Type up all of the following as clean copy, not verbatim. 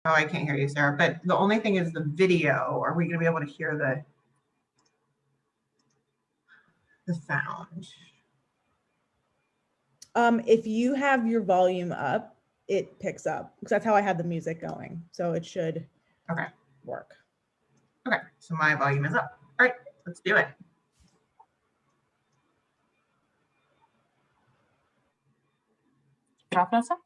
Oh, I can't hear you, Sarah, but the only thing is the video. Are we going to be able to hear the sound? If you have your volume up, it picks up, because that's how I had the music going. So it should work. Okay, so my volume is up. All right, let's do it. Drop Vanessa?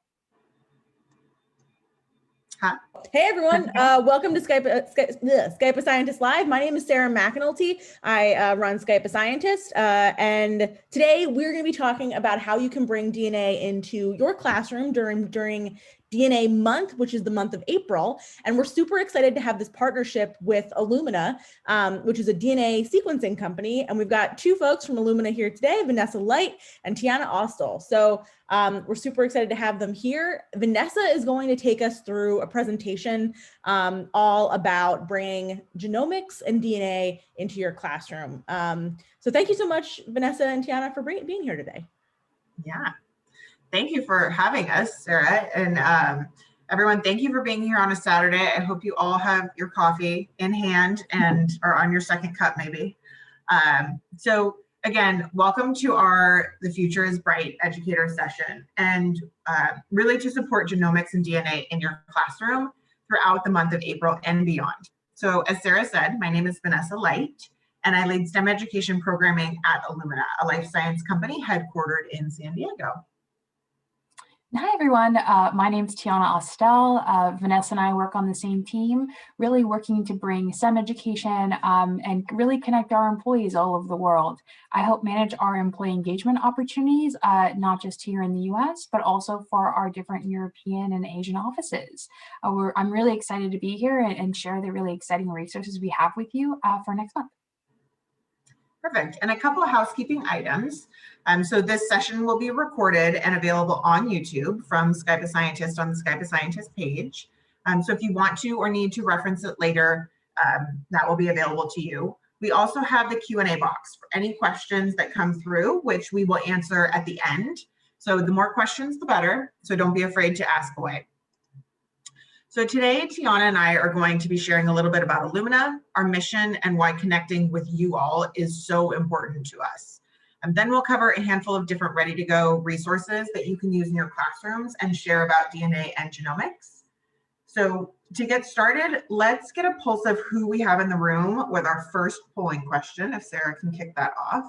Huh? Hey everyone, welcome to Skype a Scientist Live. My name is Sarah McAnulty. I run Skype a Scientist, and today we're going to be talking about how you can bring DNA into your classroom during DNA month, which is the month of April. And we're super excited to have this partnership with Illumina, which is a DNA sequencing company. And we've got two folks from Illumina here today, Vanessa Light and Tiana Austell. So we're super excited to have them here. Vanessa is going to take us through a presentation all about bringing genomics and DNA into your classroom. So thank you so much, Vanessa and Tiana, for being here today. Yeah. Thank you for having us, Sarah. And everyone, thank you for being here on a Saturday. I hope you all have your coffee in hand and are on your second cup, maybe. So again, welcome to our The Future is Bright educator session, and really to support genomics and DNA in your classroom throughout the month of April and beyond. So as Sarah said, my name is Vanessa Light, and I lead STEM education programming at Illumina, a life science company headquartered in San Diego. Hi, everyone. My name's Tiana Austell. Vanessa and I work on the same team, really working to bring STEM education and really connect our employees all over the world. I help manage our employee engagement opportunities, not just here in the US, but also for our different European and Asian offices. I'm really excited to be here and share the really exciting resources we have with you for next month. Perfect. And a couple of housekeeping items. So this session will be recorded and available on YouTube from Skype a Scientist on the Skype a Scientist page. So if you want to or need to reference it later, that will be available to you. We also have the Q&A box for any questions that come through, which we will answer at the end. So the more questions, the better. So don't be afraid to ask away. So today, Tiana and I are going to be sharing a little bit about Illumina, our mission, and why connecting with you all is so important to us. And then we'll cover a handful of different ready-to-go resources that you can use in your classrooms and share about DNA and genomics. So to get started, let's get a pulse of who we have in the room with our first polling question, if Sarah can kick that off.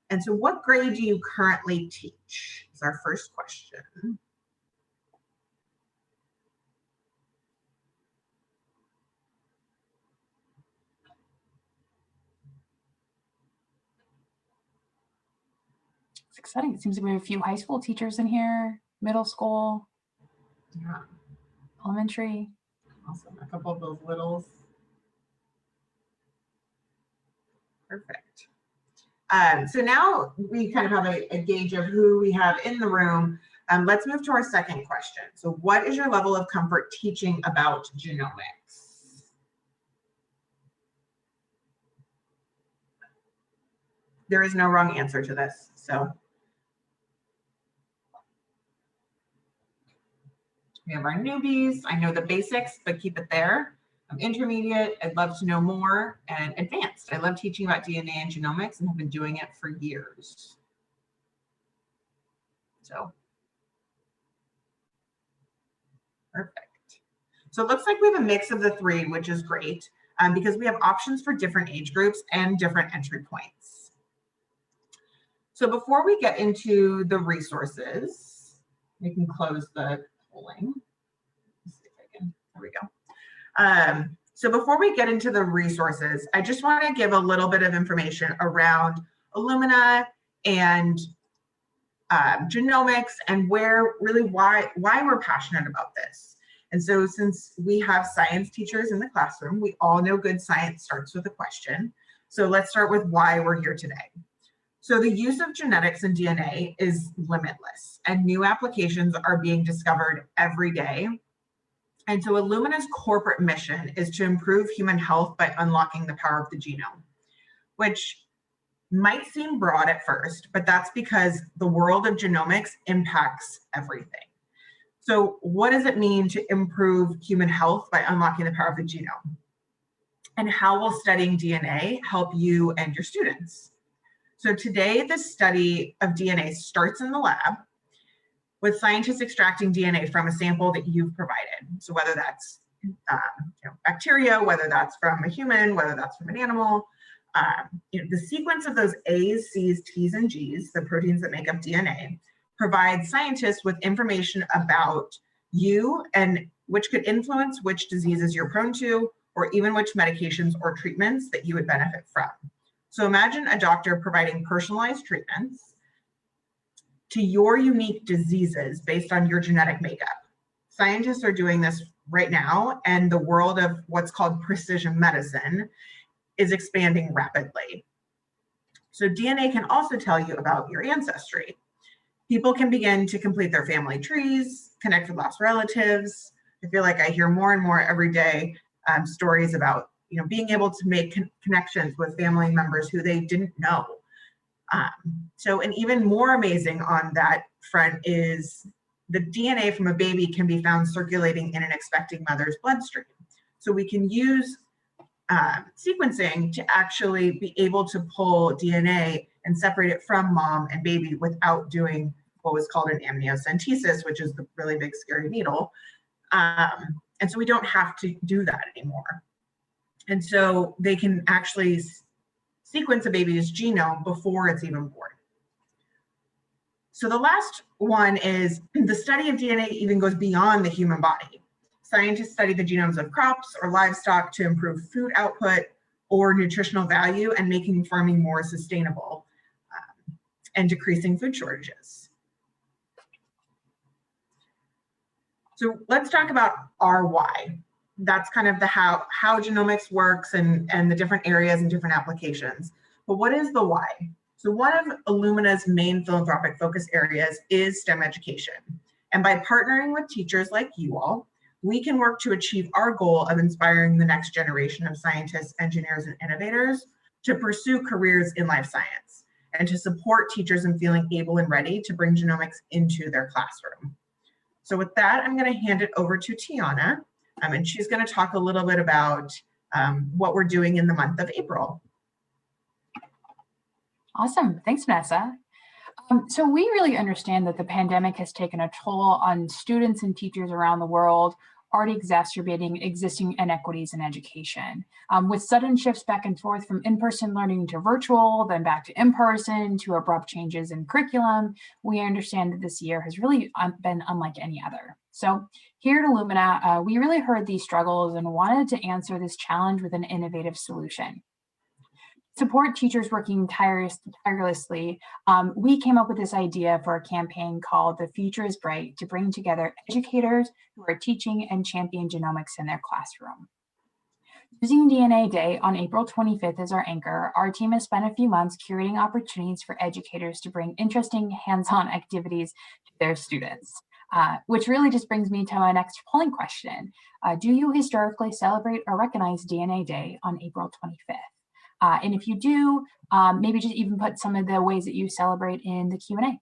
And so what grade do you currently teach? Is our first question. It's exciting. It seems like we have a few high school teachers in here, middle school, elementary. Awesome. A couple of those littles. Perfect. So now we kind of have a gauge of who we have in the room. Let's move to our second question. So what is your level of comfort teaching about genomics? There is no wrong answer to this. So we have our newbies. I know the basics, but keep it there. I'm intermediate. I'd love to know more, and advanced. I love teaching about DNA and genomics and have been doing it for years. So perfect. So it looks like we have a mix of the three, which is great, because we have options for different age groups and different entry points. So before we get into the resources, we can close the polling. Let's see if I can, there we go. So before we get into the resources, I just want to give a little bit of information around Illumina and genomics and why we're passionate about this. And so since we have science teachers in the classroom, we all know good science starts with a question. So let's start with why we're here today. So the use of genetics and DNA is limitless, and new applications are being discovered every day. And so Illumina's corporate mission is to improve human health by unlocking the power of the genome, which might seem broad at first, but that's because the world of genomics impacts everything. So what does it mean to improve human health by unlocking the power of the genome? And how will studying DNA help you and your students? So today, the study of DNA starts in the lab with scientists extracting DNA from a sample that you've provided. So whether that's bacteria, whether that's from a human, whether that's from an animal, the sequence of those A's, C's, T's, and G's, the proteins that make up DNA, provide scientists with information about you and which could influence which diseases you're prone to, or even which medications or treatments that you would benefit from. So imagine a doctor providing personalized treatments to your unique diseases based on your genetic makeup. Scientists are doing this right now, and the world of what's called precision medicine is expanding rapidly. So DNA can also tell you about your ancestry. People can begin to complete their family trees, connect with lost relatives. I feel like I hear more and more every day stories about being able to make connections with family members who they didn't know. And even more amazing on that front is the DNA from a baby can be found circulating in an expecting mother's bloodstream. So we can use sequencing to actually be able to pull DNA and separate it from mom and baby without doing what was called an amniocentesis, which is the really big scary needle. And so we don't have to do that anymore. And so they can actually sequence a baby's genome before it's even born. So the last one is the study of DNA even goes beyond the human body. Scientists study the genomes of crops or livestock to improve food output or nutritional value and making farming more sustainable and decreasing food shortages. So let's talk about our why. That's kind of the how genomics works and the different areas and different applications. But what is the why? So one of Illumina's main philanthropic focus areas is STEM education. And by partnering with teachers like you all, we can work to achieve our goal of inspiring the next generation of scientists, engineers, and innovators to pursue careers in life science and to support teachers in feeling able and ready to bring genomics into their classroom. So with that, I'm going to hand it over to Tiana, and she's going to talk a little bit about what we're doing in the month of April. Awesome. Thanks, Vanessa. So we really understand that the pandemic has taken a toll on students and teachers around the world, already exacerbating existing inequities in education. With sudden shifts back and forth from in-person learning to virtual, then back to in-person, to abrupt changes in curriculum, we understand that this year has really been unlike any other. So here at Illumina, we really heard these struggles and wanted to answer this challenge with an innovative solution. Support teachers working tirelessly, we came up with this idea for a campaign called The Future is Bright to bring together educators who are teaching and champion genomics in their classroom. Using DNA Day on April 25th as our anchor, our team has spent a few months curating opportunities for educators to bring interesting hands-on activities to their students, which really just brings me to my next polling question. Do you historically celebrate or recognize DNA Day on April 25th? And if you do, maybe just even put some of the ways that you celebrate in the Q&A. I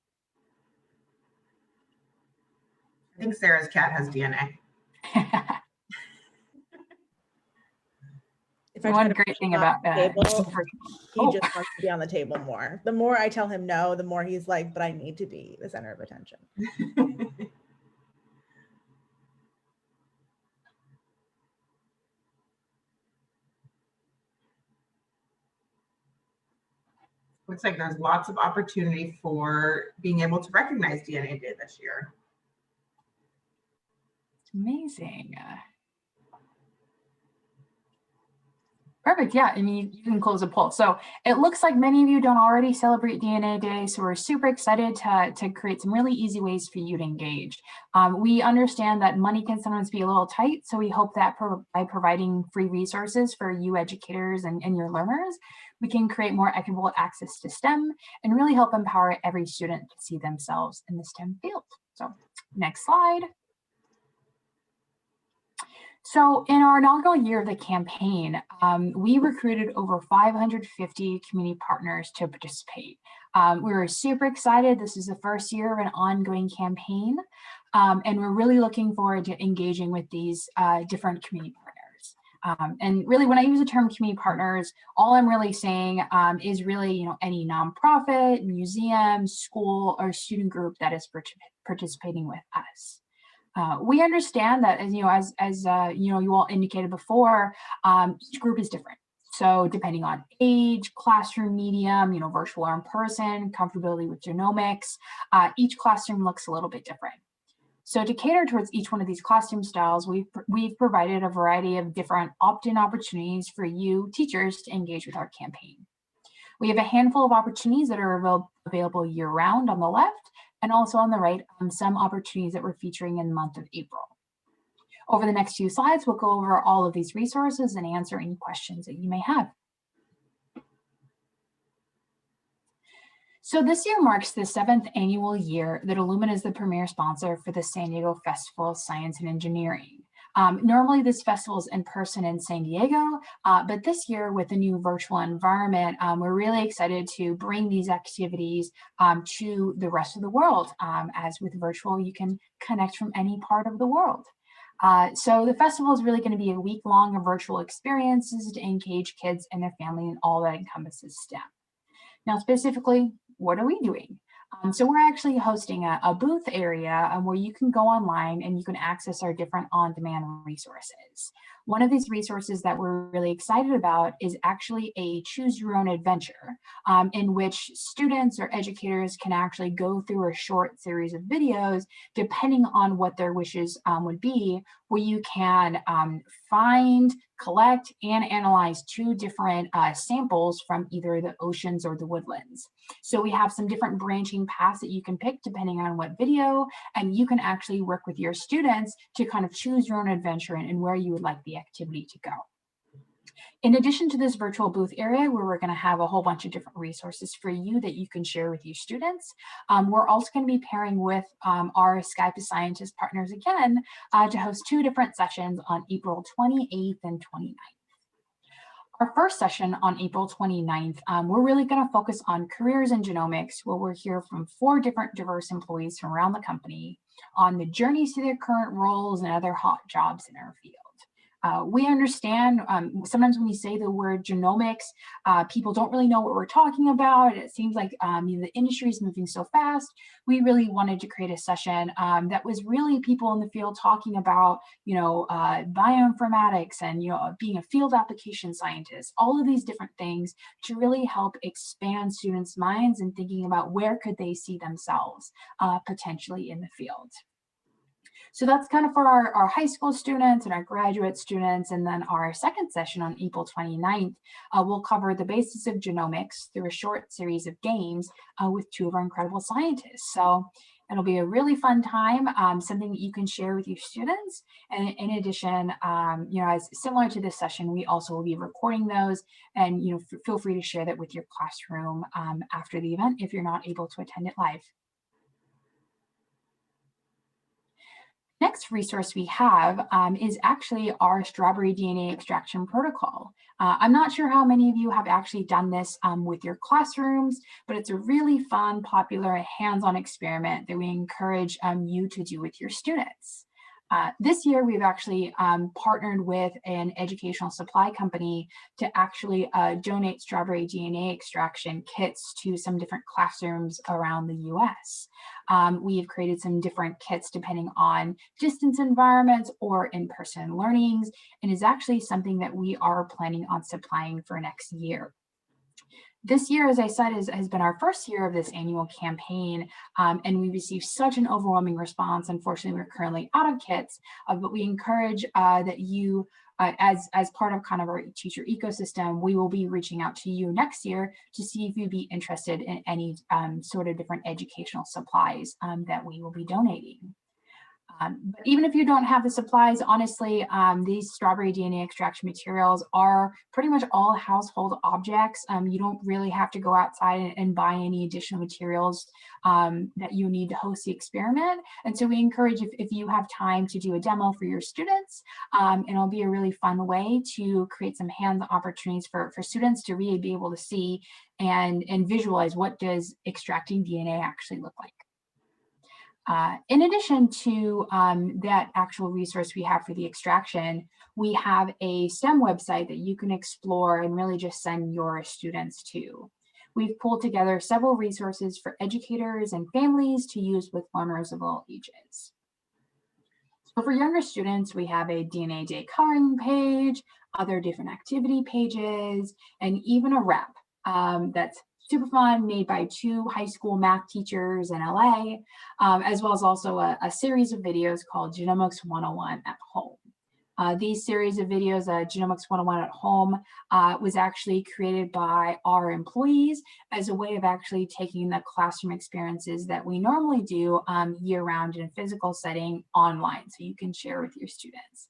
think Sarah's cat has DNA. One great thing about that. He just wants to be on the table more. The more I tell him no, the more he's like, but I need to be the center of attention. Looks like there's lots of opportunity for being able to recognize DNA Day this year. Amazing. Perfect. Yeah, I mean, you can close a poll. So it looks like many of you don't already celebrate DNA Day, so we're super excited to create some really easy ways for you to engage. We understand that money can sometimes be a little tight, so we hope that by providing free resources for you educators and your learners, we can create more equitable access to STEM and really help empower every student to see themselves in the STEM field. So next slide. So in our inaugural year of the campaign, we recruited over 550 community partners to participate. We were super excited. This is the first year of an ongoing campaign. And we're really looking forward to engaging with these different community partners. And really, when I use the term community partners, all I'm really saying is really, any nonprofit, museum, school, or student group that is participating with us. We understand that, as you all indicated before, each group is different. So depending on age, classroom medium, virtual or in person, comfortability with genomics, each classroom looks a little bit different. So to cater towards each one of these classroom styles, we've provided a variety of different opt-in opportunities for you teachers to engage with our campaign. We have a handful of opportunities that are available year-round on the left, and also on the right, some opportunities that we're featuring in the month of April. Over the next few slides, we'll go over all of these resources and answer any questions that you may have. So this year marks the 7th annual year that Illumina is the premier sponsor for the San Diego Festival of Science and Engineering. Normally this festival is in person in San Diego, but this year with the new virtual environment, we're really excited to bring these activities to the rest of the world. As with virtual, you can connect from any part of the world. So the festival is really going to be a week-long of virtual experiences to engage kids and their family in all that encompasses STEM. Now, specifically, what are we doing? So we're actually hosting a booth area where you can go online and you can access our different on-demand resources. One of these resources that we're really excited about is actually a choose your own adventure, in which students or educators can actually go through a short series of videos, depending on what their wishes would be, where you can find, collect, and analyze 2 different samples from either the oceans or the woodlands. So we have some different branching paths that you can pick depending on what video, and you can actually work with your students to kind of choose your own adventure and where you would like the activity to go. In addition to this virtual booth area where we're going to have a whole bunch of different resources for you that you can share with your students, we're also going to be pairing with our Skype as Scientist partners again to host 2 different sessions on April 28th and 29th. Our first session on April 29th, we're really going to focus on careers in genomics, where we'll hear from 4 different diverse employees from around the company on the journeys to their current roles and other hot jobs in our field. We understand sometimes when you say the word genomics, people don't really know what we're talking about. It seems like the industry is moving so fast. We really wanted to create a session that was really people in the field talking about, bioinformatics and, being a field application scientist, all of these different things to really help expand students' minds and thinking about where could they see themselves potentially in the field. So that's kind of for our high school students and our graduate students. And then our second session on April 29th, we'll cover the basis of genomics through a short series of games with 2 of our incredible scientists. So it'll be a really fun time, something that you can share with your students. And in addition, as similar to this session, we also will be recording those, and feel free to share that with your classroom after the event if you're not able to attend it live. Next resource we have is actually our strawberry DNA extraction protocol. I'm not sure how many of you have actually done this with your classrooms, but it's a really fun, popular, hands-on experiment that we encourage you to do with your students. This year, we've actually partnered with an educational supply company to actually donate strawberry DNA extraction kits to some different classrooms around the US. We have created some different kits depending on distance environments or in-person learnings, and is actually something that we are planning on supplying for next year. This year, as I said, has been our first year of this annual campaign, and we received such an overwhelming response. Unfortunately, we're currently out of kits, but we encourage that you, as part of kind of our teacher ecosystem, we will be reaching out to you next year to see if you'd be interested in any sort of different educational supplies that we will be donating. But even if you don't have the supplies, honestly, these strawberry DNA extraction materials are pretty much all household objects. You don't really have to go outside and buy any additional materials that you need to host the experiment. And so we encourage if you have time to do a demo for your students, and it'll be a really fun way to create some hands-on opportunities for students to really be able to see and visualize what does extracting DNA actually look like. In addition to that actual resource we have for the extraction, we have a STEM website that you can explore and really just send your students to. We've pulled together several resources for educators and families to use with learners of all ages. So for younger students, we have a DNA Day coloring page, other different activity pages, and even a rep that's super fun, made by 2 high school math teachers in LA, as well as also a series of videos called Genomics 101 at Home. These series of videos, Genomics 101 at Home, was actually created by our employees as a way of actually taking the classroom experiences that we normally do year-round in a physical setting online, so you can share with your students.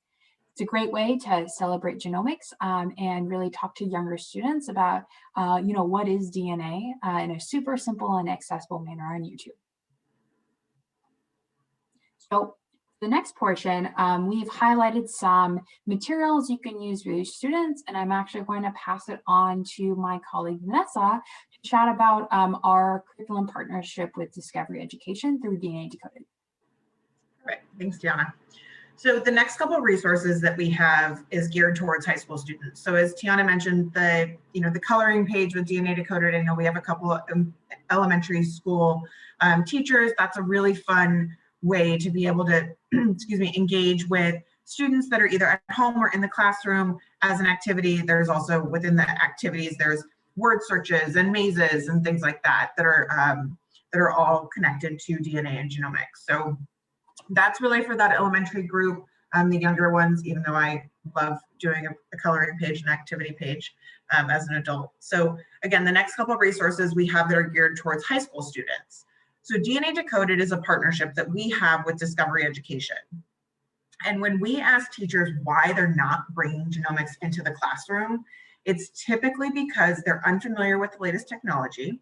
It's a great way to celebrate genomics and really talk to younger students about, what is DNA in a super simple and accessible manner on YouTube. So the next portion, we've highlighted some materials you can use with your students, and I'm actually going to pass it on to my colleague Vanessa to chat about our curriculum partnership with Discovery Education through DNA Decoded. Perfect. Thanks, Tiana. So the next couple of resources that we have is geared towards high school students. So as Tiana mentioned, the coloring page with DNA Decoded, I know we have a couple of elementary school teachers. That's a really fun way to be able to, engage with students that are either at home or in the classroom as an activity. There's also within the activities, there's word searches and mazes and things like that that are all connected to DNA and genomics. So that's really for that elementary group, the younger ones, even though I love doing a coloring page and activity page as an adult. So again, the next couple of resources we have that are geared towards high school students. So DNA Decoded is a partnership that we have with Discovery Education. And when we ask teachers why they're not bringing genomics into the classroom, it's typically because they're unfamiliar with the latest technology,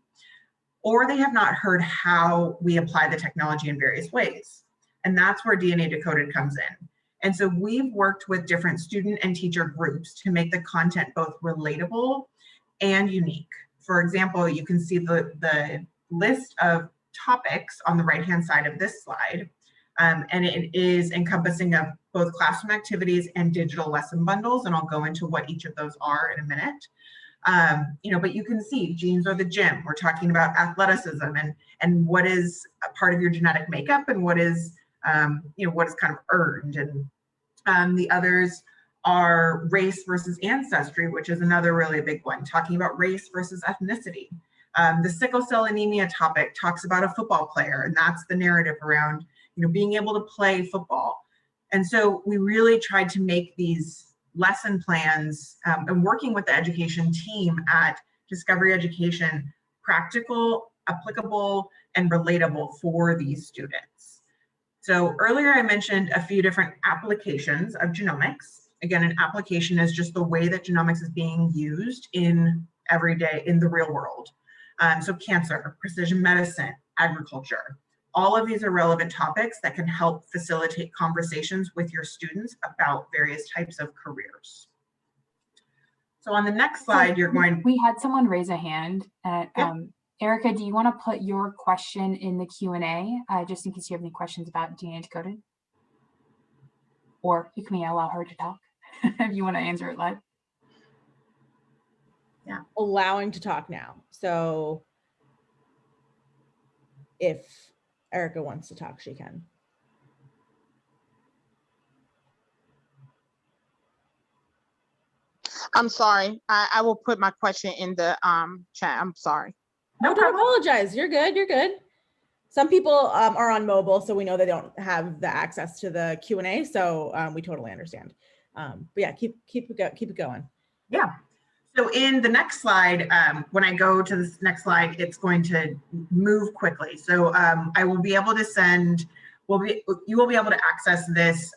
or they have not heard how we apply the technology in various ways. And that's where DNA Decoded comes in. And so we've worked with different student and teacher groups to make the content both relatable and unique. For example, you can see the list of topics on the right-hand side of this slide. And it is encompassing of both classroom activities and digital lesson bundles. And I'll go into what each of those are in a minute. But you can see genes are the gym. We're talking about athleticism and what is a part of your genetic makeup and what is what is kind of earned. And the others are race versus ancestry, which is another really big one, talking about race versus ethnicity. The sickle cell anemia topic talks about a football player, and that's the narrative around being able to play football. And so we really tried to make these lesson plans and working with the education team at Discovery Education practical, applicable, and relatable for these students. So earlier I mentioned a few different applications of genomics. Again, an application is just the way that genomics is being used in every day in the real world. So cancer, precision medicine, agriculture, all of these are relevant topics that can help facilitate conversations with your students about various types of careers. So on the next slide, We had someone raise a hand. Erica, do you want to put your question in the Q&A, just in case you have any questions about DNA Decoded? Or you can allow her to talk if you want to answer it live. Yeah, allowing to talk now. So if Erica wants to talk, she can. I'm sorry. I will put my question in the chat. I'm sorry. No, don't apologize. You're good. You're good. Some people are on mobile, so we know they don't have the access to the Q&A. So we totally understand. But yeah, keep it going. Yeah. So in the next slide, when I go to this next slide, it's going to move quickly. So I will be able to send. You will be able to access this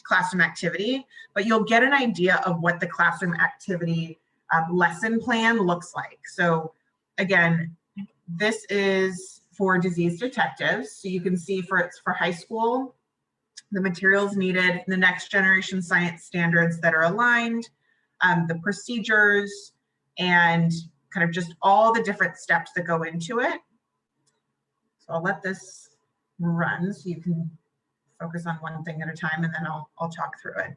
classroom activity, but you'll get an idea of what the classroom activity lesson plan looks like. So again, this is for disease detectives. So you can see it's for high school, the materials needed, the next generation science standards that are aligned, the procedures, and kind of just all the different steps that go into it. So I'll let this run so you can focus on one thing at a time, and then I'll talk through it.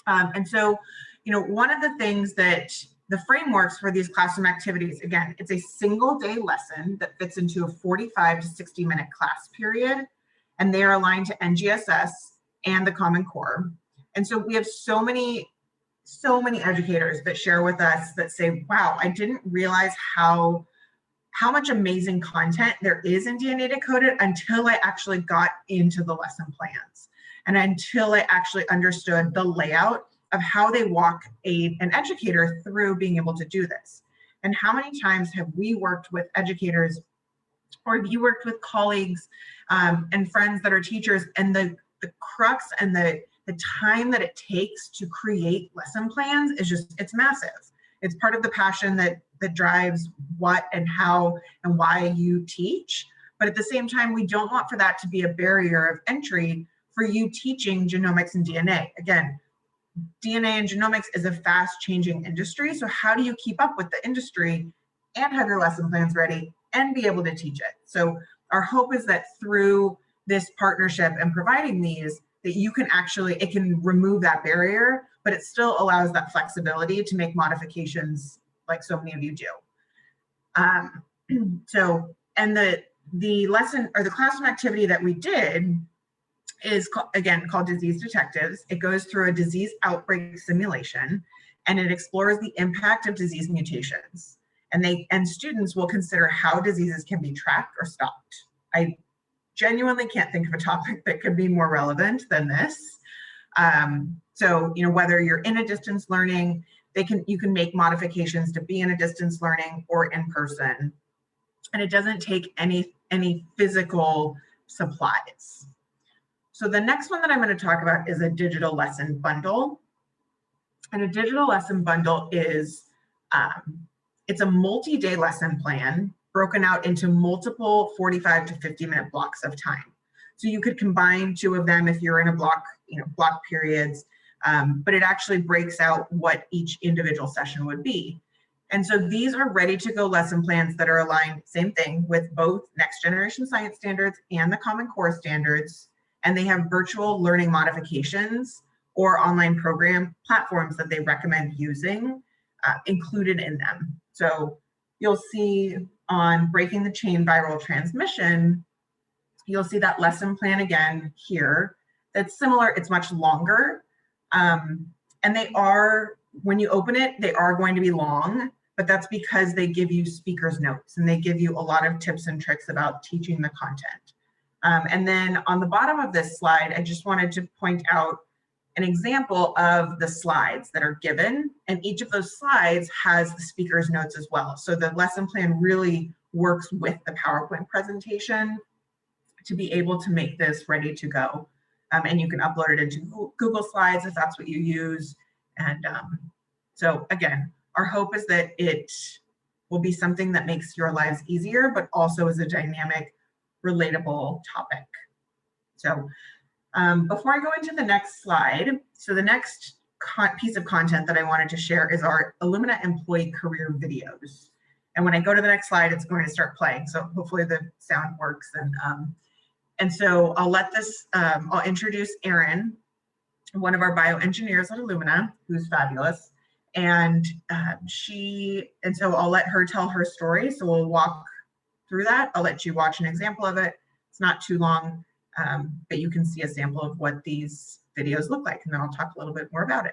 And so, one of the things that the frameworks for these classroom activities, again, it's a single day lesson that fits into a 45 to 60-minute class period, and they are aligned to NGSS and the Common Core. And so we have so many educators that share with us that say, wow, I didn't realize how much amazing content there is in DNA Decoded until I actually got into the lesson plans and until I actually understood the layout of how they walk an educator through being able to do this. And how many times have we worked with educators, or have you worked with colleagues and friends that are teachers, and the crux and the time that it takes to create lesson plans is just, it's massive. It's part of the passion that drives what and how and why you teach. But at the same time, we don't want for that to be a barrier of entry for you teaching genomics and DNA. Again, DNA and genomics is a fast changing industry. So how do you keep up with the industry and have your lesson plans ready and be able to teach it? So our hope is that through this partnership and providing these, that you can actually, it can remove that barrier, but it still allows that flexibility to make modifications like so many of you do. And the lesson or the classroom activity that we did is again called Disease Detectives. It goes through a disease outbreak simulation, and it explores the impact of disease mutations. And students will consider how diseases can be tracked or stopped. I genuinely can't think of a topic that could be more relevant than this. So, whether you're in a distance learning, you can make modifications to be in a distance learning or in person. And it doesn't take any physical supplies. So the next one that I'm going to talk about is a digital lesson bundle. And a digital lesson bundle is, it's a multi-day lesson plan broken out into multiple 45 to 50-minute blocks of time. So you could combine two of them if you're in a block, block periods, but it actually breaks out what each individual session would be. And so these are ready to go lesson plans that are aligned, same thing, with both next generation science standards and the Common Core standards. And they have virtual learning modifications or online program platforms that they recommend using included in them. So you'll see on breaking the chain viral transmission, you'll see that lesson plan again here. That's similar, it's much longer. And they are, when you open it, they are going to be long, but that's because they give you speaker's notes and they give you a lot of tips and tricks about teaching the content. And then on the bottom of this slide, I just wanted to point out an example of the slides that are given, and each of those slides has the speaker's notes as well. So the lesson plan really works with the PowerPoint presentation to be able to make this ready to go. And you can upload it into Google Slides if that's what you use. And so again, our hope is that it will be something that makes your lives easier, but also is a dynamic, relatable topic. So before I go into the next slide, so the next piece of content that I wanted to share is our Illumina employee career videos. And when I go to the next slide, it's going to start playing. So hopefully the sound works. And so I'll let this, I'll introduce Erin, one of our bioengineers at Illumina, who's fabulous. And so I'll let her tell her story. So we'll walk through that. I'll let you watch an example of it. It's not too long, but you can see a sample of what these videos look like. And then I'll talk a little bit more about it.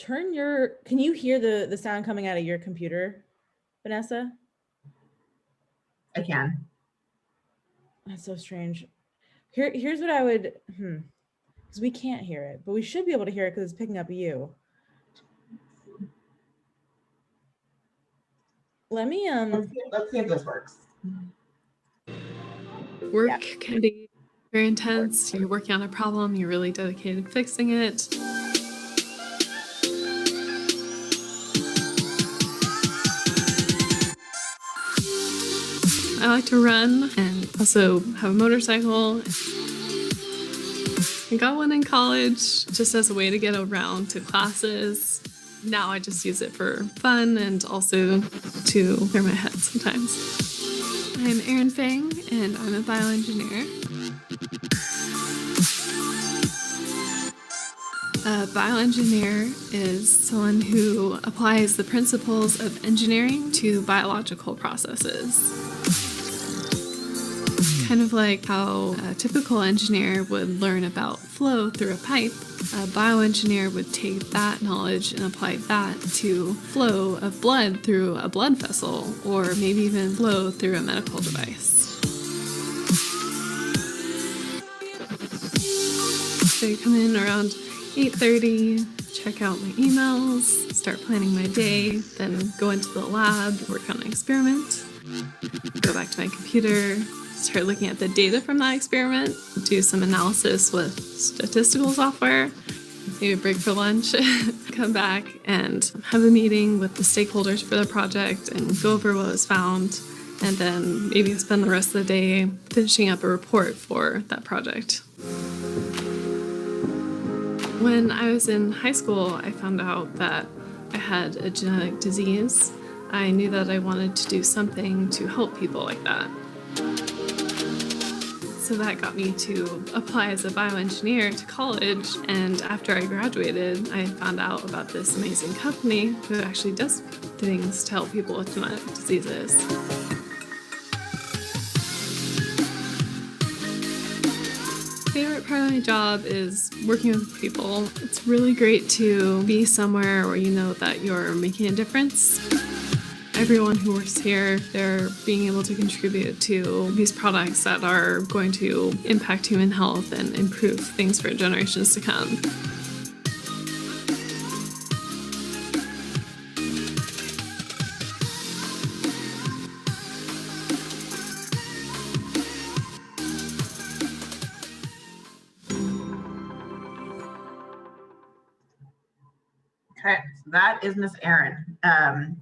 Can you hear the sound coming out of your computer, Vanessa? I can. That's so strange. Here's what I would, because we can't hear it, but we should be able to hear it because it's picking up you. Let me, let's see if this works. Work can be very intense. You're working on a problem, you're really dedicated to fixing it. I like to run and also have a motorcycle. I got one in college just as a way to get around to classes. Now I just use it for fun and also to clear my head sometimes. I'm Erin Fang and I'm a bioengineer. A bioengineer is someone who applies the principles of engineering to biological processes. Kind of like how a typical engineer would learn about flow through a pipe, a bioengineer would take that knowledge and apply that to flow of blood through a blood vessel, or maybe even flow through a medical device. So you come in around 8:30, check out my emails, start planning my day, then go into the lab, work on an experiment, go back to my computer, start looking at the data from that experiment, do some analysis with statistical software, maybe a break for lunch, come back and have a meeting with the stakeholders for the project and go over what was found, and then maybe spend the rest of the day finishing up a report for that project. When I was in high school, I found out that I had a genetic disease. I knew that I wanted to do something to help people like that. So that got me to apply as a bioengineer to college, and after I graduated, I found out about this amazing company who actually does things to help people with genetic diseases. Favorite part of my job is working with people. It's really great to be somewhere where you know that you're making a difference. Everyone who works here, they're being able to contribute to these products that are going to impact human health and improve things for generations to come. Okay, so that is Miss Erin.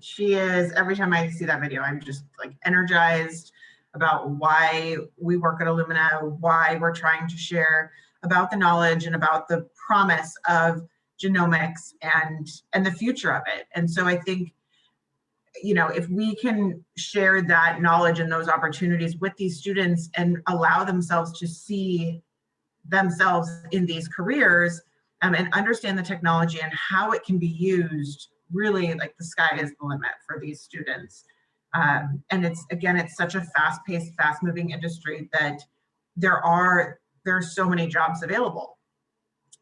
She is, every time I see that video, I'm just like energized about why we work at Illumina, why we're trying to share about the knowledge and about the promise of genomics and the future of it. And so I think, you know, if we can share that knowledge and those opportunities with these students and allow themselves to see themselves in these careers, and understand the technology and how it can be used, really, like, the sky is the limit for these students. And it's, again, it's such a fast-paced, fast-moving industry that there are so many jobs available.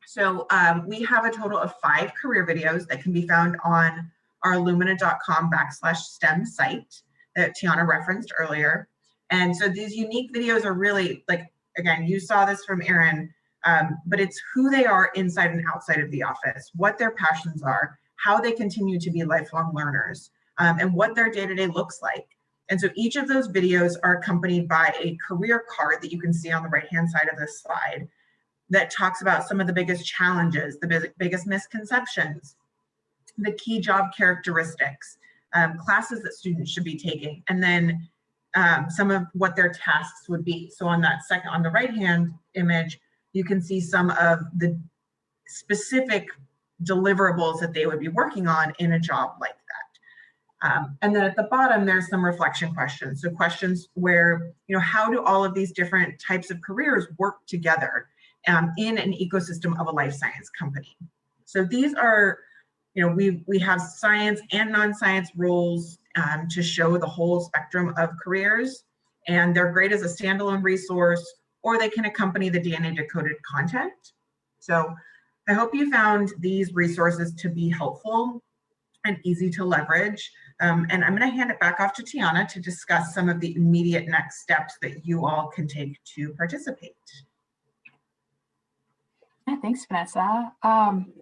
So we have a total of 5 career videos that can be found on our illumina.com/STEM site that Tiana referenced earlier. And so these unique videos are really, like, again, you saw this from Erin, but it's who they are inside and outside of the office, what their passions are, how they continue to be lifelong learners, and what their day-to-day looks like. And so each of those videos are accompanied by a career card that you can see on the right-hand side of this slide that talks about some of the biggest challenges, the biggest misconceptions, the key job characteristics, classes that students should be taking, and then some of what their tasks would be. So on that second, on the right-hand image, you can see some of the specific deliverables that they would be working on in a job like that. And then at the bottom, there's some reflection questions. So questions where, you know, how do all of these different types of careers work together in an ecosystem of a life science company? So these are, you know, we have science and non-science roles to show the whole spectrum of careers, and they're great as a standalone resource, or they can accompany the DNA Decoded content. So I hope you found these resources to be helpful and easy to leverage. And I'm going to hand it back off to Tiana to discuss some of the immediate next steps that you all can take to participate. Yeah, thanks, Vanessa.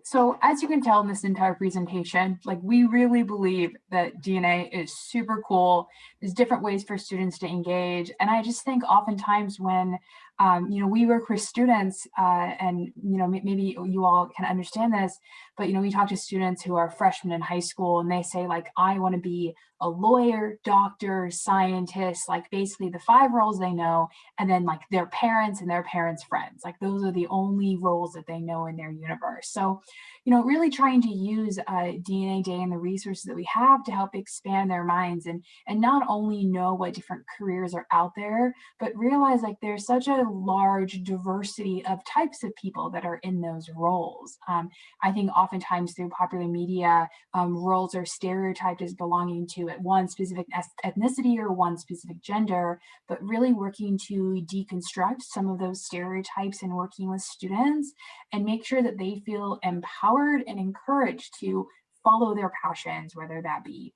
So as you can tell in this entire presentation, like, we really believe that DNA is super cool. There's different ways for students to engage. And I just think oftentimes when We work with students and, maybe you all can understand this, but, we talk to students who are freshmen in high school and they say like, I want to be a lawyer, doctor, scientist, like basically the 5 roles they know, and then like their parents and their parents' friends, like those are the only roles that they know in their universe. So, really trying to use DNA Day and the resources that we have to help expand their minds and not only know what different careers are out there, but realize like there's such a large diversity of types of people that are in those roles. I think oftentimes through popular media, roles are stereotyped as belonging to one specific ethnicity or one specific gender, but really working to deconstruct some of those stereotypes and working with students and make sure that they feel empowered and encouraged to follow their passions, whether that be,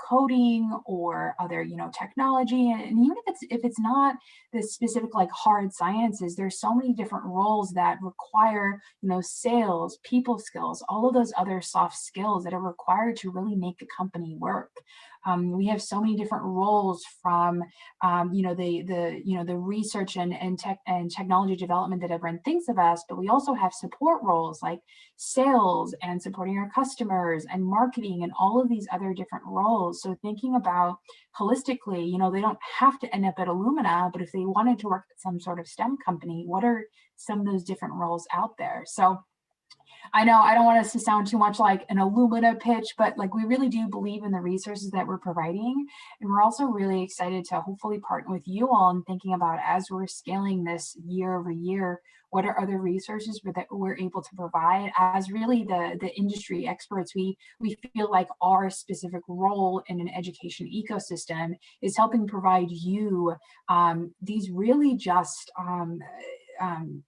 coding or other, technology. And even if it's not the specific like hard sciences, there's so many different roles that require, sales, people skills, all of those other soft skills that are required to really make a company work. We have so many different roles from, the research and technology development that everyone thinks of us, but we also have support roles like sales and supporting our customers and marketing and all of these other different roles. So thinking about holistically, they don't have to end up at Illumina, but if they wanted to work at some sort of STEM company, what are some of those different roles out there? So I know I don't want us to sound too much like an Illumina pitch, but like we really do believe in the resources that we're providing. And we're also really excited to hopefully partner with you all in thinking about as we're scaling this year over year, what are other resources that we're able to provide as really the industry experts. We feel like our specific role in an education ecosystem is helping provide you these really just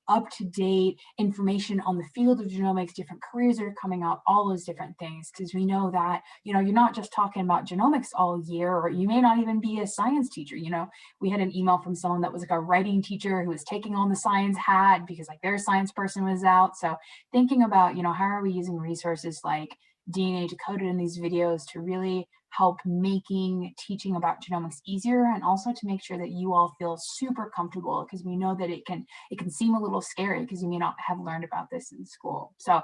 up-to-date information on the field of genomics, different careers that are coming out, all those different things, because we know that, you're not just talking about genomics all year, or you may not even be a science teacher. We had an email from someone that was like a writing teacher who was taking on the science hat because like their science person was out. So thinking about, how are we using resources like DNA Decoded in these videos to really help making teaching about genomics easier, and also to make sure that you all feel super comfortable, because we know that it can seem a little scary because you may not have learned about this in school. So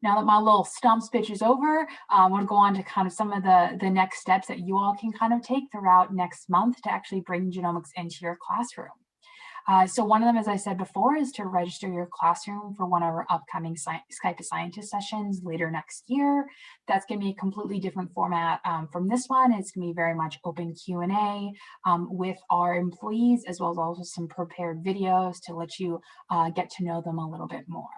now that my little stump speech is over, I want to go on to kind of some of the next steps that you all can kind of take throughout next month to actually bring genomics into your classroom. So one of them, as I said before, is to register your classroom for one of our upcoming Skype a Scientist sessions later next year. That's going to be a completely different format from this one. It's going to be very much open Q&A with our employees, as well as also some prepared videos to let you get to know them a little bit more.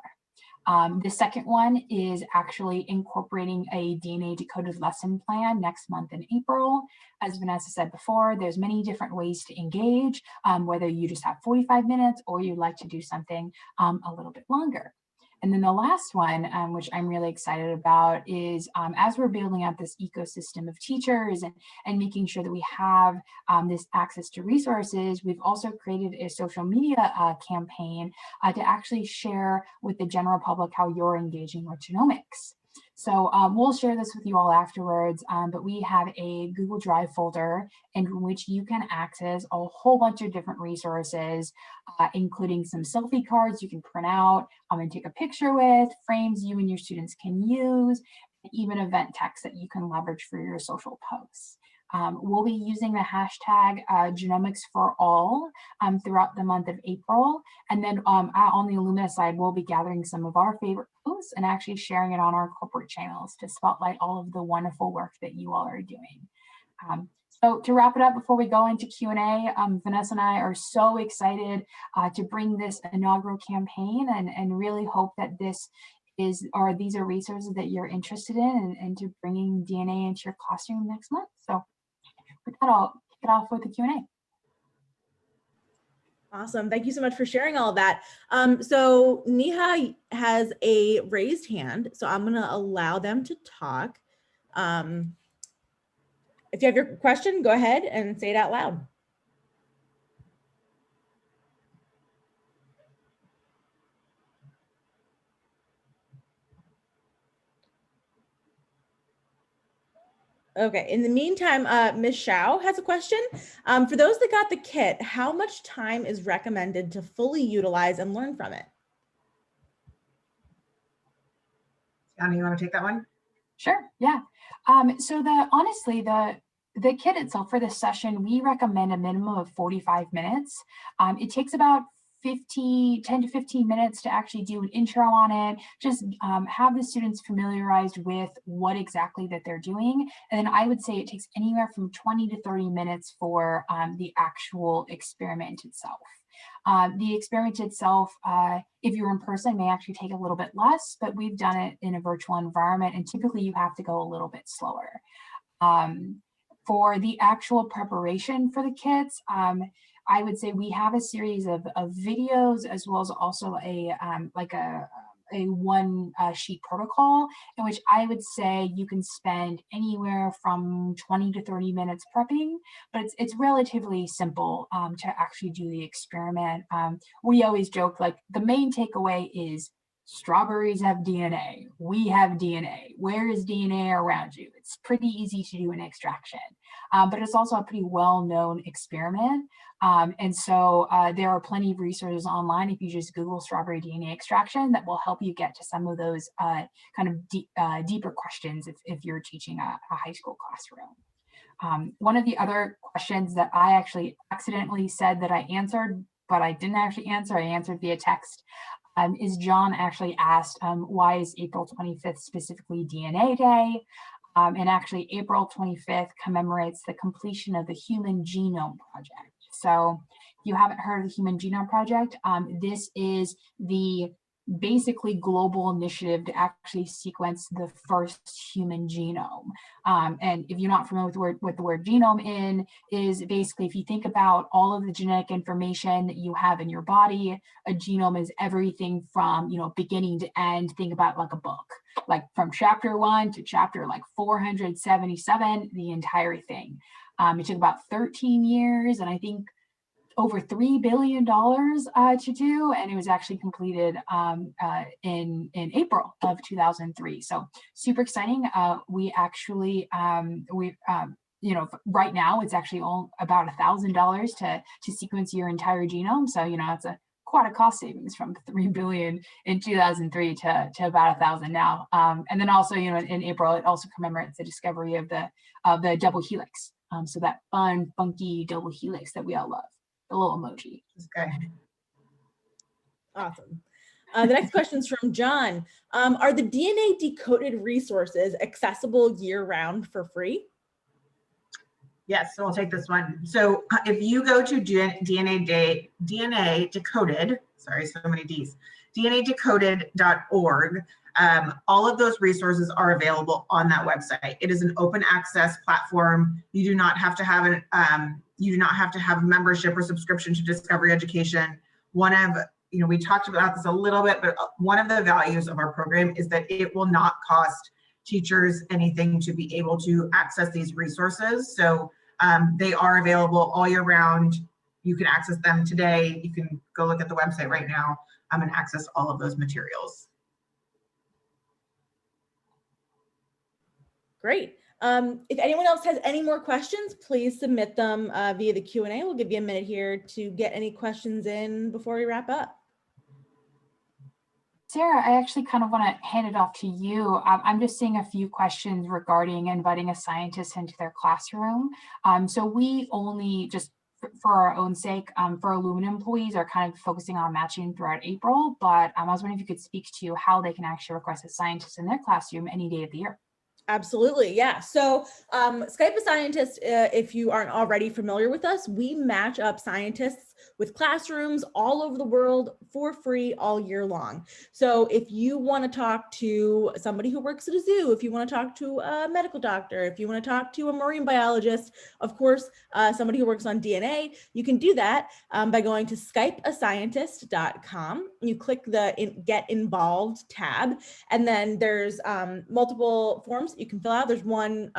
The second one is actually incorporating a DNA Decoded lesson plan next month in April. As Vanessa said before, there's many different ways to engage, whether you just have 45 minutes or you'd like to do something a little bit longer. And then the last one, which I'm really excited about, is as we're building out this ecosystem of teachers and making sure that we have this access to resources, we've also created a social media campaign to actually share with the general public how you're engaging with genomics. So we'll share this with you all afterwards, but we have a Google Drive folder in which you can access a whole bunch of different resources, including some selfie cards you can print out and take a picture with, frames you and your students can use, and even event text that you can leverage for your social posts. We'll be using the hashtag genomics for all throughout the month of April. And then on the Illumina side, we'll be gathering some of our favorite posts and actually sharing it on our corporate channels to spotlight all of the wonderful work that you all are doing. So to wrap it up before we go into Q&A, Vanessa and I are so excited to bring this inaugural campaign and really hope that these are resources that you're interested in and to bringing DNA into your classroom next month. So with that, I'll kick it off with the Q&A. Awesome. Thank you so much for sharing all of that. So Neha has a raised hand, so I'm going to allow them to talk. If you have your question, go ahead and say it out loud. Okay, in the meantime, Ms. Shao has a question. For those that got the kit, how much time is recommended to fully utilize and learn from it? Anna, you want to take that one? Sure, yeah. So honestly, the kit itself for this session, we recommend a minimum of 45 minutes. It takes about 10 to 15 minutes to actually do an intro on it, just have the students familiarized with what exactly that they're doing. And then I would say it takes anywhere from 20 to 30 minutes for the actual experiment itself. The experiment itself, if you're in person, may actually take a little bit less, but we've done it in a virtual environment, and typically you have to go a little bit slower. For the actual preparation for the kits, I would say we have a series of videos, as well as also a one sheet protocol, in which I would say you can spend anywhere from 20 to 30 minutes prepping, but it's relatively simple to actually do the experiment. We always joke, like, the main takeaway is strawberries have DNA. We have DNA. Where is DNA around you? It's pretty easy to do an extraction, but it's also a pretty well-known experiment. And so there are plenty of resources online if you just Google strawberry DNA extraction that will help you get to some of those kind of deeper questions if you're teaching a high school classroom. One of the other questions that I actually accidentally said that I answered, but I didn't actually answer, I answered via text, is John actually asked, why is April 25th specifically DNA Day? And actually April 25th commemorates the completion of the Human Genome Project. So if you haven't heard of the Human Genome Project, this is the basically global initiative to actually sequence the first human genome. And if you're not familiar with what the word genome is basically, if you think about all of the genetic information that you have in your body, a genome is everything from, beginning to end. Think about like a book, like from chapter 1 to chapter like 477, the entire thing. It took about 13 years, and I think over $3 billion to do, and it was actually completed in April of 2003. So super exciting. We actually right now it's actually all about $1,000 to sequence your entire genome. So it's quite a cost savings from $3 billion in 2003 to about 1,000 now. And then also in April it also commemorates the discovery of the double helix. So that fun, funky double helix that we all love. The little emoji. Okay. Awesome. The next question is from John. Are the DNA Decoded resources accessible year-round for free? Yes, so I'll take this one. So if you go to DNA Decoded, sorry, so many Ds, DNAdecoded.org, all of those resources are available on that website. It is an open access platform. You do not have to have a membership or subscription to Discovery Education. We talked about this a little bit, but one of the values of our program is that it will not cost teachers anything to be able to access these resources. So they are available all year round. You can access them today. You can go look at the website right now and access all of those materials. Great. If anyone else has any more questions, please submit them via the Q&A. We'll give you a minute here to get any questions in before we wrap up. Sarah, I actually kind of want to hand it off to you. I'm just seeing a few questions regarding inviting a scientist into their classroom. So we only just for our own sake, for Illumina employees are kind of focusing on matching throughout April, but I was wondering if you could speak to how they can actually request a scientist in their classroom any day of the year. Absolutely. Yeah. So Skype a Scientist, if you aren't already familiar with us, we match up scientists with classrooms all over the world for free all year long. So if you want to talk to somebody who works at a zoo, if you want to talk to a medical doctor, if you want to talk to a marine biologist, of course, somebody who works on DNA, you can do that by going to skypeascientist.com. You click the Get Involved tab, and then there's multiple forms you can fill out. There's one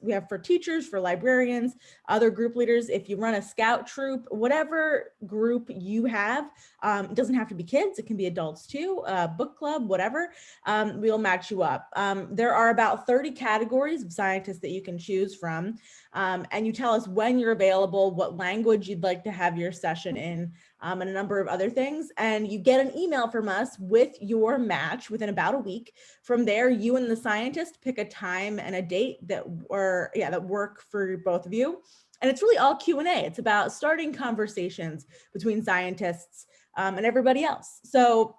we have for teachers, for librarians, other group leaders. If you run a scout troop, whatever whatever group you have. It doesn't have to be kids, it can be adults too, book club, whatever. We'll match you up. There are about 30 categories of scientists that you can choose from. And you tell us when you're available, what language you'd like to have your session in, and a number of other things. And you get an email from us with your match within about a week. From there, you and the scientist pick a time and a date that work for both of you. And it's really all Q&A. It's about starting conversations between scientists and everybody else. So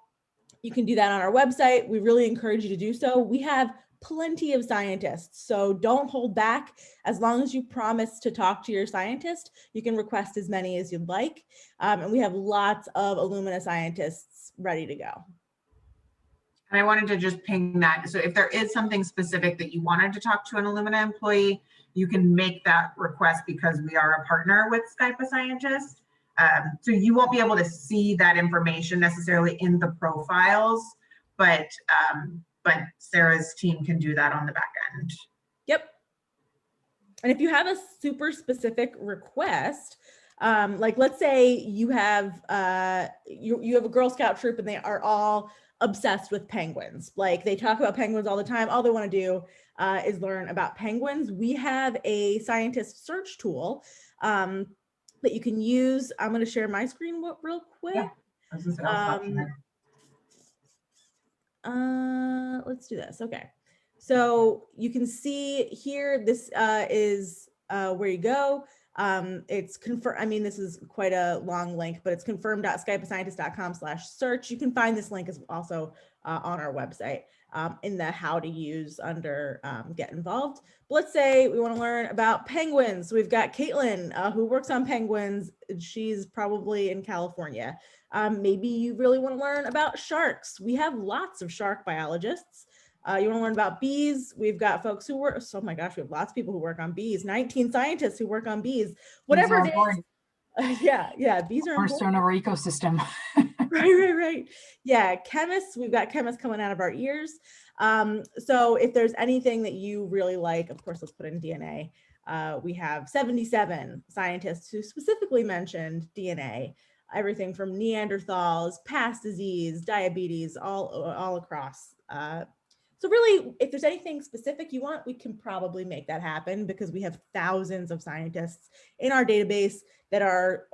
you can do that on our website. We really encourage you to do so. We have plenty of scientists, so don't hold back. As long as you promise to talk to your scientist, you can request as many as you'd like. And we have lots of Illumina scientists ready to go. And I wanted to just ping that. So if there is something specific that you wanted to talk to an Illumina employee, you can make that request because we are a partner with Skype a Scientist. So you won't be able to see that information necessarily in the profiles, but Sarah's team can do that on the back end. Yep. And if you have a super specific request, like let's say you have you have a Girl Scout troop and they are all obsessed with penguins. Like they talk about penguins all the time. All they want to do is learn about penguins. We have a scientist search tool that you can use. I'm going to share my screen real quick. Yeah, I was gonna say, I'll stop sharing. Let's do this. Okay. So you can see here, this is where you go. It's confirmed. I mean, this is quite a long link, but it's confirmed.skypeascientist.com/search. You can find this link is also on our website in the how to use under get involved. But let's say we want to learn about penguins. We've got Caitlin who works on penguins. She's probably in California. Maybe you really want to learn about sharks. We have lots of shark biologists. You want to learn about bees? We've got folks who work, oh my gosh, we have lots of people who work on bees, 19 scientists who work on bees, whatever it is. Yeah, bees are cornerstone of our ecosystem. Right. Yeah, chemists, we've got chemists coming out of our ears. So if there's anything that you really like, of course, let's put in DNA. We have 77 scientists who specifically mentioned DNA. Everything from Neanderthals, past disease, diabetes, all across. So really, if there's anything specific you want, we can probably make that happen because we have thousands of scientists in our database that are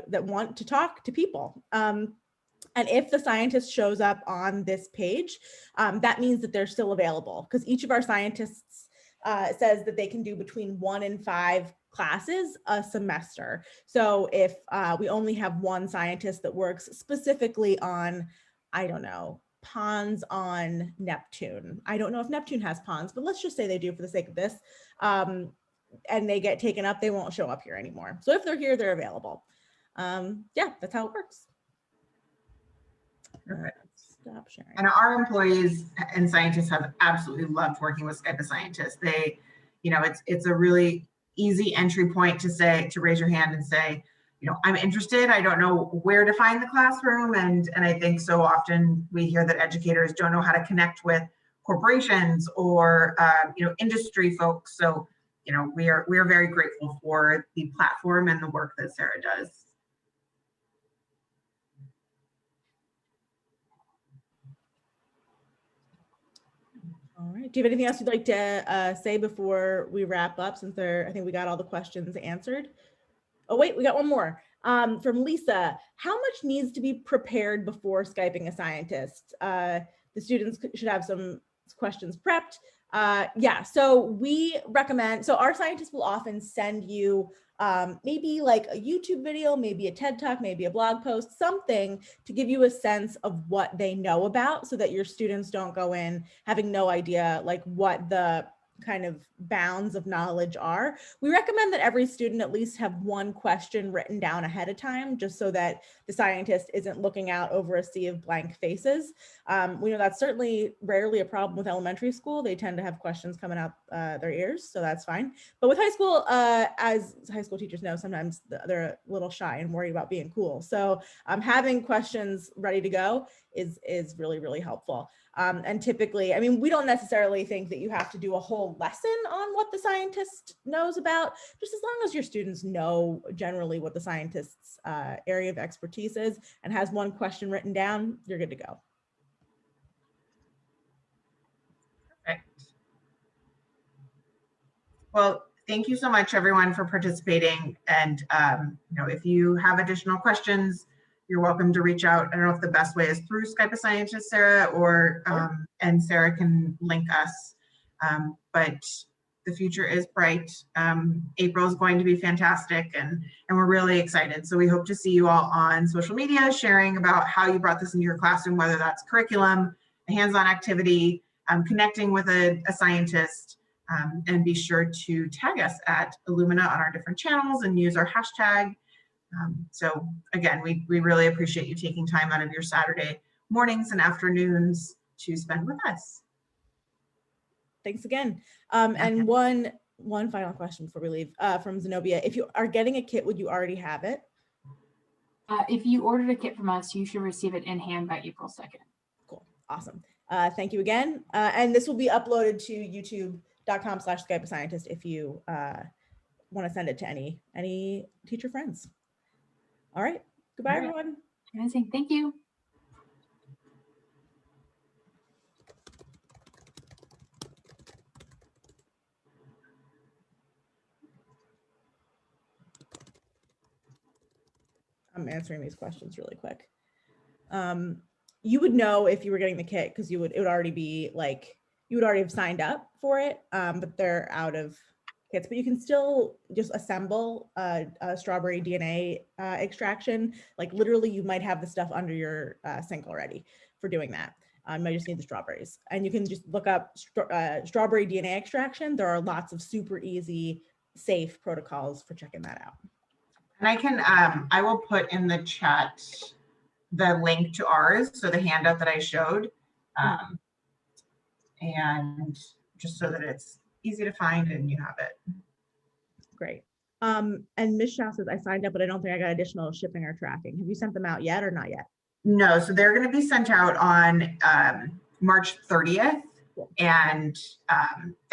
that want to talk to people. And if the scientist shows up on this page, that means that they're still available because each of our scientists says that they can do between 1 and 5 classes a semester. So if we only have one scientist that works specifically on, I don't know, ponds on Neptune. I don't know if Neptune has ponds, but let's just say they do for the sake of this. And they get taken up, they won't show up here anymore. So if they're here, they're available. Yeah, that's how it works. Perfect. Stop sharing. And our employees and scientists have absolutely loved working with Skype a Scientist. They, you know, it's a really easy entry point to raise your hand and say, you know, I'm interested. I don't know where to find the classroom. And I think so often we hear that educators don't know how to connect with corporations or, you know, industry folks. So, you know, we are very grateful for the platform and the work that Sarah does. All right. Do you have anything else you'd like to say before we wrap up, since I think we got all the questions answered? Oh, wait, we got one more from Lisa. How much needs to be prepared before Skyping a scientist? The students should have some questions prepped. Yeah, so we recommend, so our scientists will often send you maybe like a YouTube video, maybe a TED Talk, maybe a blog post, something to give you a sense of what they know about so that your students don't go in having no idea like what the kind of bounds of knowledge are. We recommend that every student at least have one question written down ahead of time, just so that the scientist isn't looking out over a sea of blank faces. We know that's certainly rarely a problem with elementary school. They tend to have questions coming out their ears, so that's fine. But with high school, as high school teachers know, sometimes they're a little shy and worried about being cool. So having questions ready to go is really, really helpful. And typically, I mean, we don't necessarily think that you have to do a whole lesson on what the scientist knows about, just as long as your students know generally what the scientist's area of expertise is and has one question written down, you're good to go. Perfect. Well, thank you so much, everyone, for participating. And if you have additional questions, you're welcome to reach out. I don't know if the best way is through Skype a Scientist, Sarah, or and Sarah can link us. But the future is bright. April is going to be fantastic, and we're really excited. So we hope to see you all on social media, sharing about how you brought this into your classroom, whether that's curriculum, a hands-on activity, connecting with a scientist. And be sure to tag us at Illumina on our different channels and use our hashtag. So again, we really appreciate you taking time out of your Saturday mornings and afternoons to spend with us. Thanks again. And one final question before we leave from Zenobia. If you are getting a kit, would you already have it? If you ordered a kit from us, you should receive it in hand by April 2nd. Cool. Awesome. Thank you again. And this will be uploaded to youtube.com/Skype a Scientist if you want to send it to any teacher friends. All right. Goodbye, everyone. Amazing. Thank you. I'm answering these questions really quick. You would know if you were getting the kit because it would already be like, you would already have signed up for it, but they're out of kits. But you can still just assemble a strawberry DNA extraction. Like literally, you might have the stuff under your sink already for doing that. You might just need the strawberries. And you can just look up strawberry DNA extraction. There are lots of super easy, safe protocols for checking that out. And I can, I will put in the chat the link to ours, so the handout that I showed, and just so that it's easy to find and you have it. Great. And Ms. Shaw says, I signed up, but I don't think I got additional shipping or tracking. Have you sent them out yet or not yet? No, so they're going to be sent out on March 30th. Cool. And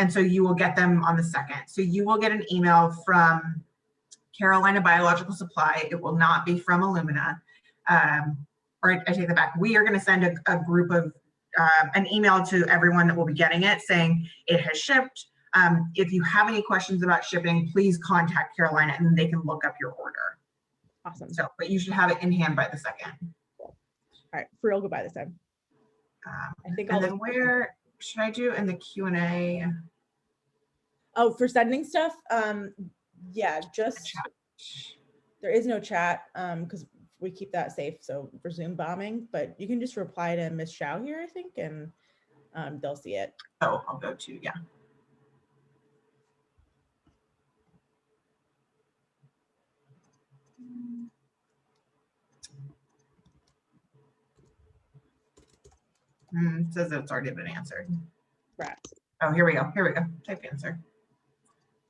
so you will get them on the 2nd. So you will get an email from Carolina Biological Supply. It will not be from Illumina. Or I take that back. We are going to send a group of an email to everyone that will be getting it saying it has shipped. If you have any questions about shipping, please contact Carolina and they can look up your order. Awesome. So, but you should have it in hand by the 2nd. Cool. All right, for real, goodbye this time. I think and then where should I do in the Q&A? Oh, for sending stuff? Yeah, just there is no chat because we keep that safe. So for Zoom bombing, but you can just reply to Ms. Shao here, I think, and they'll see it. Oh, I'll go to, yeah. It says that it's already been answered. Right. Oh, here we go. Here we go. Type answer.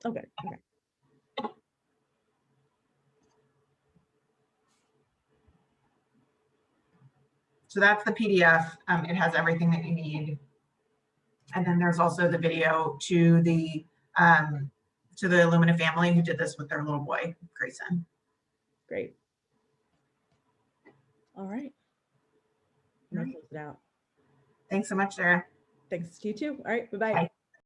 Okay. Okay. So that's the PDF. It has everything that you need. And then there's also the video to the Illumina family who did this with their little boy, Grayson. Great. All right. I'm gonna close it out. Thanks so much, Sarah. Thanks to you too. All right. Bye-bye. Bye.